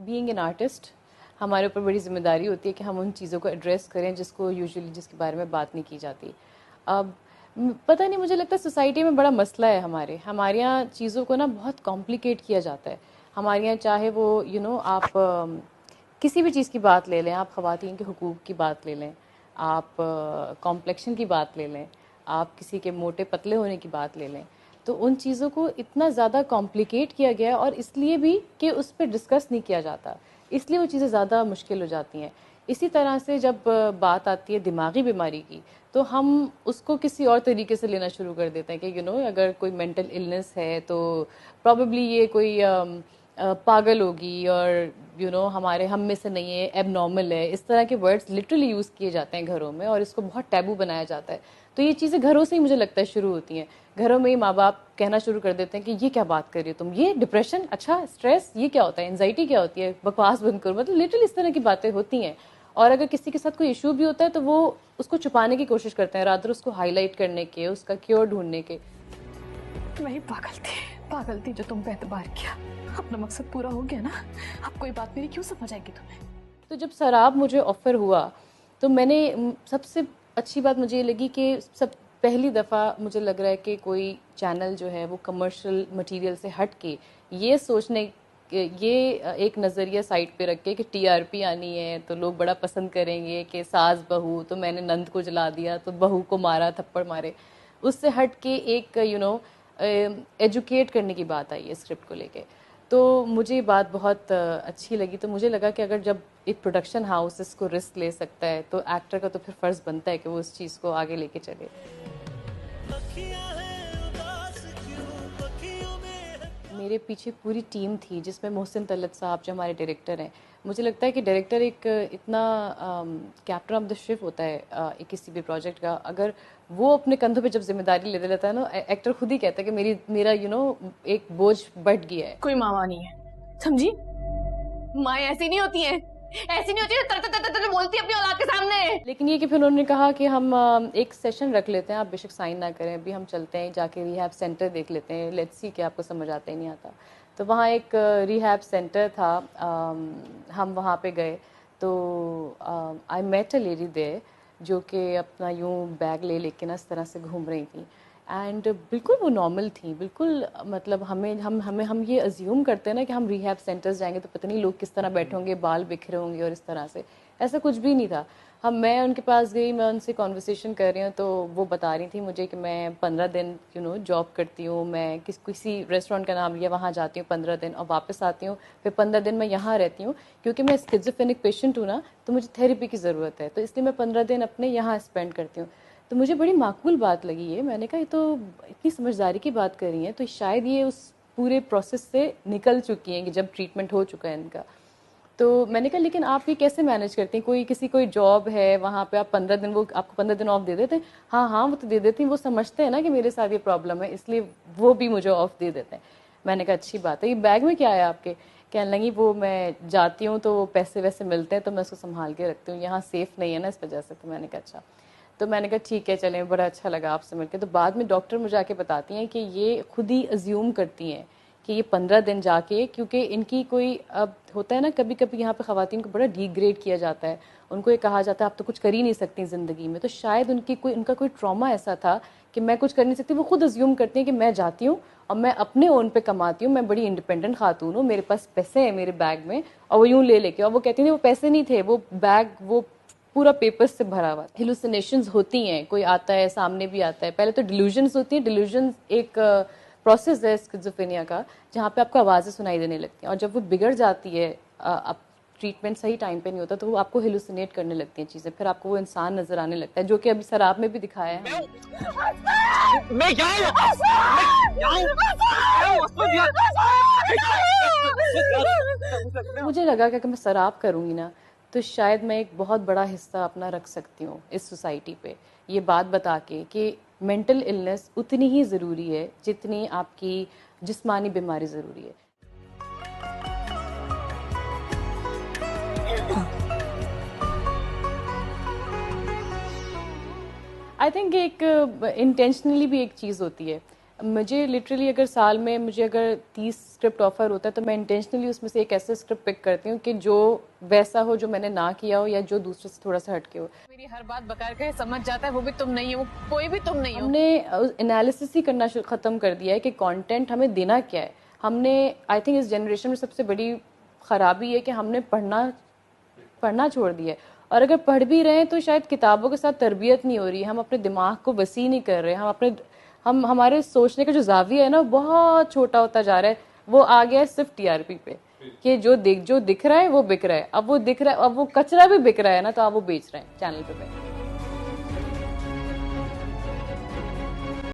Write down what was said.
Being an artist ہمارے اوپر بڑی ذمہ داری ہوتی ہے کہ ہم ان چیزوں کو ایڈریس کریں جس کو یوزلی جس کے بارے میں بات نہیں کی جاتی. اب پتہ نہیں, مجھے لگتا ہے سوسائٹی میں بڑا مسئلہ ہے ہمارے یہاں چیزوں کو نا بہت کمپلیکیٹ کیا جاتا ہے. ہمارے یہاں چاہے وہ آپ کسی بھی چیز کی بات لے لیں, آپ خواتین کے حقوق کی بات لے لیں, آپ کمپلیکشن کی بات لے لیں, آپ کسی کے موٹے پتلے ہونے کی بات لے لیں, تو ان چیزوں کو اتنا زیادہ کمپلیکیٹ کیا گیا ہے, اور اس لیے بھی کہ اس پہ ڈسکس نہیں کیا جاتا, اس لیے وہ چیزیں زیادہ مشکل ہو جاتی ہیں. اسی طرح سے جب بات آتی ہے دماغی بیماری کی, تو ہم اس کو کسی اور طریقے سے لینا شروع کر دیتے ہیں کہ اگر کوئی مینٹل النس ہے تو پرابیبلی یہ کوئی پاگل ہوگی, اور ہم میں سے نہیں ہے, ایب نارمل ہے. اس طرح کے ورڈز لٹرلی یوز کیے جاتے ہیں گھروں میں, اور اس کو بہت ٹیبو بنایا جاتا ہے. تو یہ چیزیں گھروں سے ہی مجھے لگتا ہے شروع ہوتی ہیں. گھروں میں ہی ماں باپ کہنا شروع کر دیتے ہیں کہ یہ کیا بات کر رہی ہو تم, یہ ڈپریشن, اچھا اسٹریس, یہ کیا ہوتا ہے, انزائٹی کیا ہوتی ہے, بکواس بند کرو. مطلب لٹرلی اس طرح کی باتیں ہوتی ہیں. اور اگر کسی کے ساتھ کوئی ایشو بھی ہوتا ہے تو وہ اس کو چھپانے کی کوشش کرتے ہیں, رادر اس کو ہائی لائٹ کرنے کے, اس کا کیور ڈھونڈنے کے. وہی پاگل تھی جو تم پہ اعتبار کیا. اپنا مقصد پورا ہو گیا نا, اب کوئی بات میری کیوں سمجھ آئے گی تمہیں. تو جب سراب مجھے آفر ہوا تو میں نے, سب سے اچھی بات مجھے یہ لگی کہ پہلی دفعہ مجھے لگ رہا ہے کہ کوئی چینل جو ہے وہ کمرشل مٹیریل سے ہٹ کے یہ سوچنے, یہ ایک نظریہ سائٹ پہ رکھ کے کہ ٹی آر پی آنی ہے تو لوگ بڑا پسند کریں گے, کہ ساس بہو, تو میں نے نند کو جلا دیا تو بہو کو مارا, تھپڑ مارے, اس سے ہٹ کے ایک ایجوکیٹ کرنے کی بات آئی ہے اسکرپٹ کو لے کے. تو مجھے یہ بات بہت اچھی لگی. تو مجھے لگا کہ اگر جب ایک پروڈکشن ہاؤس اس کو رسک لے سکتا ہے تو ایکٹر کا تو پھر فرض بنتا ہے کہ وہ اس چیز کو آگے لے کے چلے. میرے پیچھے پوری ٹیم تھی جس میں محسن طلعت صاحب جو ہمارے ڈائریکٹر ہیں. مجھے لگتا ہے کہ ڈائریکٹر ایک اتنا کیپٹن آف دا شپ ہوتا ہے کسی بھی پروجیکٹ کا. اگر وہ اپنے کندھوں پہ جب ذمہ داری لے لیتا ہے نا, ایکٹر خود ہی کہتا ہے کہ میرا ایک بوجھ بڑھ گیا ہے. کوئی ماں نہیں ہے, سمجھی, مائیں ایسی نہیں ہوتی ہیں, ایسی نہیں ہوتی ہے بولتی اپنی اولاد کے سامنے. لیکن یہ کہ پھر انہوں نے کہا کہ ہم ایک سیشن رکھ لیتے ہیں, آپ بے شک سائن نہ کریں, ابھی ہم چلتے ہیں جا کے ریہیب سینٹر دیکھ لیتے ہیں, لیٹس سی کہ آپ کو سمجھ آتا ہی نہیں آتا. تو وہاں ایک ریہیب سینٹر تھا, ہم وہاں پہ گئے تو آئی میٹ اے لیڈی دیر جو کہ اپنا یوں بیگ لے کے نا اس طرح سے گھوم رہی تھیں, اینڈ بالکل وہ نارمل تھیں بالکل. مطلب ہم یہ ازیوم کرتے ہیں نا کہ ہم ریہیب سینٹرز جائیں گے تو پتہ نہیں لوگ کس طرح بیٹھے ہوں گے, بال بکھرے ہوں گے, اور اس طرح سے. ایسا کچھ بھی نہیں تھا. میں ان کے پاس گئی, میں ان سے کانورسیشن کر رہی ہوں تو وہ بتا رہی تھی مجھے کہ میں 15 دن جاب کرتی ہوں, میں کسی ریسٹورینٹ کا نام لیا, وہاں جاتی ہوں 15 دن اور واپس آتی ہوں, پھر 15 دن میں یہاں رہتی ہوں کیونکہ میں اسکیزوفرینک پیشنٹ ہوں نا, تو مجھے تھیراپی کی ضرورت ہے, تو اس لیے میں 15 دن اپنے یہاں اسپینڈ کرتی ہوں. تو مجھے بڑی معقول بات لگی یہ, میں نے کہا یہ تو اتنی سمجھداری کی بات کر رہی ہیں, تو شاید یہ اس پورے پروسیس سے نکل چکی ہیں کہ جب ٹریٹمنٹ ہو چکا ہے ان کا. تو میں نے کہا لیکن آپ یہ کیسے مینیج کرتی ہیں, کوئی جاب ہے وہاں پہ, آپ 15 دن, وہ آپ کو 15 دن آف دے دیتے ہیں. ہاں وہ تو دے دیتی ہیں, وہ سمجھتے ہیں نا کہ میرے ساتھ یہ پرابلم ہے, اس لیے وہ بھی مجھے آف دے دیتے ہیں. میں نے کہا اچھی بات ہے. یہ بیگ میں کیا ہے آپ کے؟ کہنے لگی وہ میں جاتی ہوں تو پیسے ویسے ملتے ہیں تو میں اس کو سنبھال کے رکھتی ہوں, یہاں سیف نہیں ہے نا اس وجہ سے. تو میں نے کہا اچھا. تو میں نے کہا ٹھیک ہے چلیں, بڑا اچھا لگا آپ سے مل کے. تو بعد میں ڈاکٹر مجھے آ کے بتاتی ہیں کہ یہ خود ہی ازیوم کرتی ہیں کہ یہ 15 دن جا کے, کیونکہ ان کی کوئی, اب ہوتا ہے نا کبھی کبھی یہاں پہ خواتین کو بڑا ڈی گریڈ کیا جاتا ہے, ان کو یہ کہا جاتا ہے آپ تو کچھ کر ہی نہیں سکتی زندگی میں. تو شاید ان کا کوئی ٹراما ایسا تھا کہ میں کچھ کر نہیں سکتی. وہ خود ازیوم کرتی ہیں کہ میں جاتی ہوں اور میں اپنے اون پہ کماتی ہوں, میں بڑی انڈیپینڈنٹ خاتون ہوں, میرے پاس پیسے ہیں میرے بیگ میں, اور وہ یوں لے کے. اور وہ کہتی ہیں وہ پیسے نہیں تھے, وہ بیگ وہ پورا پیپر سے بھرا ہوا. ہیلوسینیشنز ہوتی ہیں, کوئی آتا ہے سامنے بھی آتا ہے. پہلے تو ڈیلیوژنز ہوتی ہیں, ڈیلیوژنز ایک پروسیس ہے اسکیزوفرینیا کا جہاں پہ آپ کو آوازیں سنائی دینے لگتی ہیں, اور جب وہ بگڑ جاتی ہے, اب ٹریٹمنٹ صحیح ٹائم پہ نہیں ہوتا تو وہ آپ کو ہیلوسینیٹ کرنے لگتی ہیں چیزیں, پھر آپ کو وہ انسان نظر آنے لگتا ہے, جو کہ ابھی سراب میں بھی دکھایا ہے. مجھے لگا کہ میں سراب کروں گی نا تو شاید میں ایک بہت بڑا حصہ اپنا رکھ سکتی ہوں اس سوسائٹی پہ, یہ بات بتا کے کہ مینٹل النس اتنی ہی ضروری ہے جتنی آپ کی جسمانی بیماری ضروری ہے. آئی تھنک ایک انٹینشنلی بھی ایک چیز ہوتی ہے. مجھے لٹرلی اگر سال میں مجھے اگر 30 اسکرپٹ آفر ہوتا ہے تو میں انٹینشنلی اس میں سے ایک ایسا اسکرپٹ پک کرتی ہوں کہ جو ویسا ہو جو میں نے نہ کیا ہو یا جو دوسرے سے تھوڑا سا ہٹ کے ہو. میری ہر بات بکار کے سمجھ جاتا ہے وہ بھی تم نہیں ہو, کوئی بھی تم نہیں ہو. ہم نے انالیسس ہی کرنا ختم کر دیا ہے کہ کانٹینٹ ہمیں دینا کیا ہے. ہم نے آئی تھنک اس جنریشن میں سب سے بڑی خرابی ہے کہ ہم نے پڑھنا چھوڑ دیا ہے, اور اگر پڑھ بھی رہے ہیں تو شاید کتابوں کے ساتھ تربیت نہیں ہو رہی ہے, ہم اپنے دماغ کو وسیع نہیں کر رہے, ہمارے سوچنے کا جو زاویہ ہے نا بہت چھوٹا ہوتا جا رہا ہے. وہ آ گیا ہے صرف TRP پہ کہ جو دکھ رہا ہے وہ بک رہا ہے. اب وہ دکھ رہا ہے, اب وہ کچرا بھی بک رہا ہے نا, تو آپ وہ بیچ رہے ہیں چینل پہ.